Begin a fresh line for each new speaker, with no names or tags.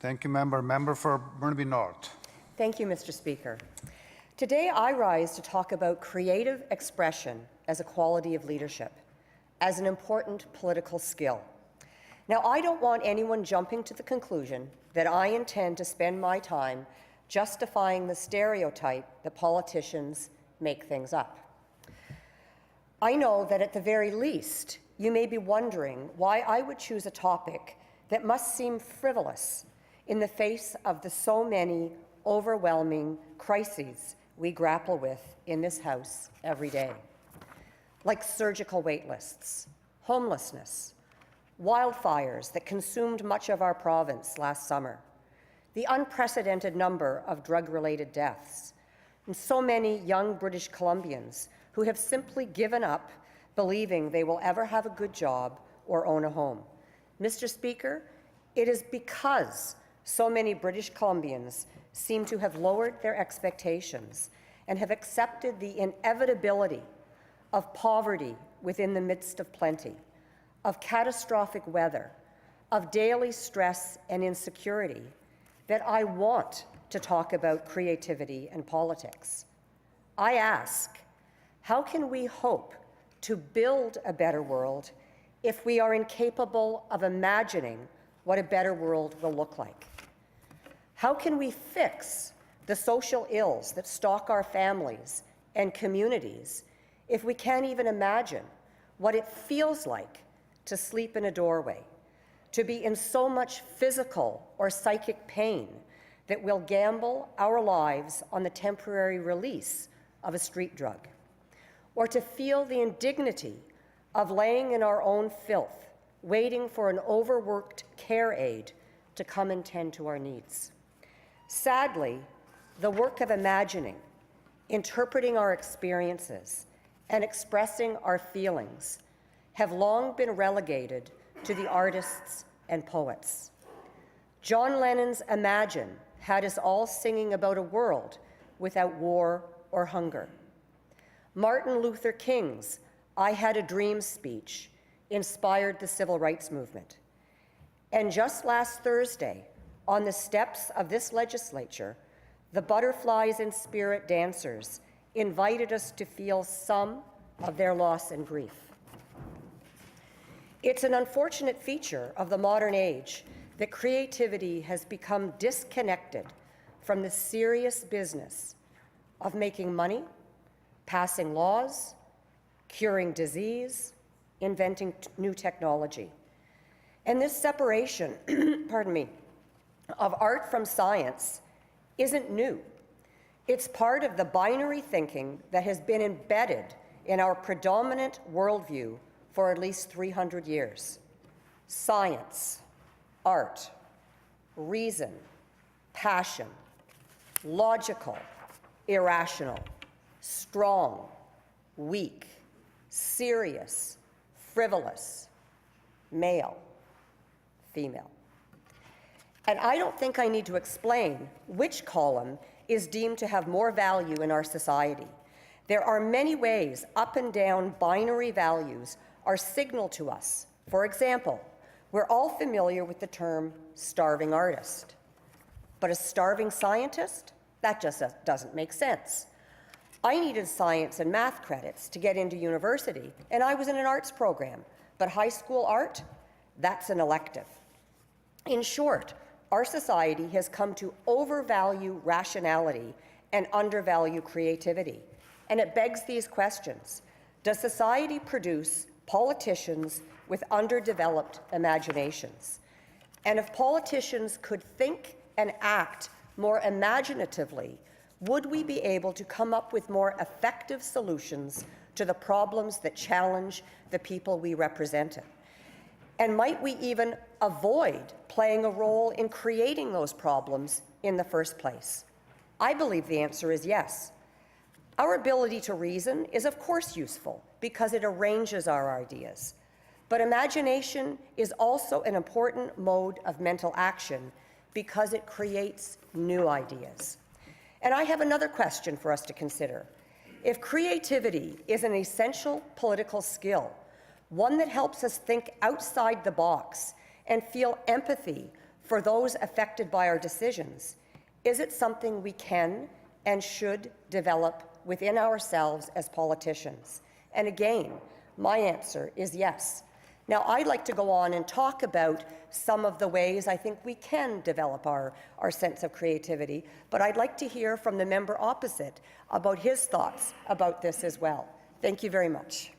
Thank you, member. Member for Burnaby North.
Thank you, Mr. Speaker. Today I rise to talk about creative expression as a quality of leadership, as an important political skill. Now, I don't want anyone jumping to the conclusion that I intend to spend my time justifying the stereotype that politicians make things up. I know that at the very least, you may be wondering why I would choose a topic that must seem frivolous in the face of the so many overwhelming crises we grapple with in this House every day, like surgical wait lists, homelessness, wildfires that consumed much of our province last summer, the unprecedented number of drug-related deaths, and so many young British Columbians who have simply given up believing they will ever have a good job or own a home. Mr. Speaker, it is because so many British Columbians seem to have lowered their expectations and have accepted the inevitability of poverty within the midst of plenty, of catastrophic weather, of daily stress and insecurity, that I want to talk about creativity and politics. I ask, how can we hope to build a better world if we are incapable of imagining what a better world will look like? How can we fix the social ills that stalk our families and communities if we can't even imagine what it feels like to sleep in a doorway, to be in so much physical or psychic pain that we'll gamble our lives on the temporary release of a street drug, or to feel the indignity of laying in our own filth, waiting for an overworked care aide to come and tend to our needs? Sadly, the work of imagining, interpreting our experiences, and expressing our feelings have long been relegated to the artists and poets. John Lennon's Imagine had us all singing about a world without war or hunger. Martin Luther King's I Had a Dream speech inspired the civil rights movement. And just last Thursday, on the steps of this legislature, the Butterflies in Spirit dancers invited us to feel some of their loss and grief. It's an unfortunate feature of the modern age that creativity has become disconnected from the serious business of making money, passing laws, curing disease, inventing new technology. And this separation, pardon me, of art from science isn't new. It's part of the binary thinking that has been embedded in our predominant worldview for at least 300 years. Science, art, reason, passion, logical, irrational, strong, weak, serious, frivolous, male, female. And I don't think I need to explain which column is deemed to have more value in our society. There are many ways up and down binary values are signaled to us. For example, we're all familiar with the term starving artist. But a starving scientist? That just doesn't make sense. I needed science and math credits to get into university, and I was in an arts program. But high school art? That's an elective. In short, our society has come to overvalue rationality and undervalue creativity. And it begs these questions. Does society produce politicians with underdeveloped imaginations? And if politicians could think and act more imaginatively, would we be able to come up with more effective solutions to the problems that challenge the people we represent? And might we even avoid playing a role in creating those problems in the first place? I believe the answer is yes. Our ability to reason is of course useful because it arranges our ideas. But imagination is also an important mode of mental action because it creates new ideas. And I have another question for us to consider. If creativity is an essential political skill, one that helps us think outside the box and feel empathy for those affected by our decisions, is it something we can and should develop within ourselves as politicians? And again, my answer is yes. Now, I'd like to go on and talk about some of the ways I think we can develop our sense of creativity, but I'd like to hear from the member opposite about his thoughts about this as well. Thank you very much.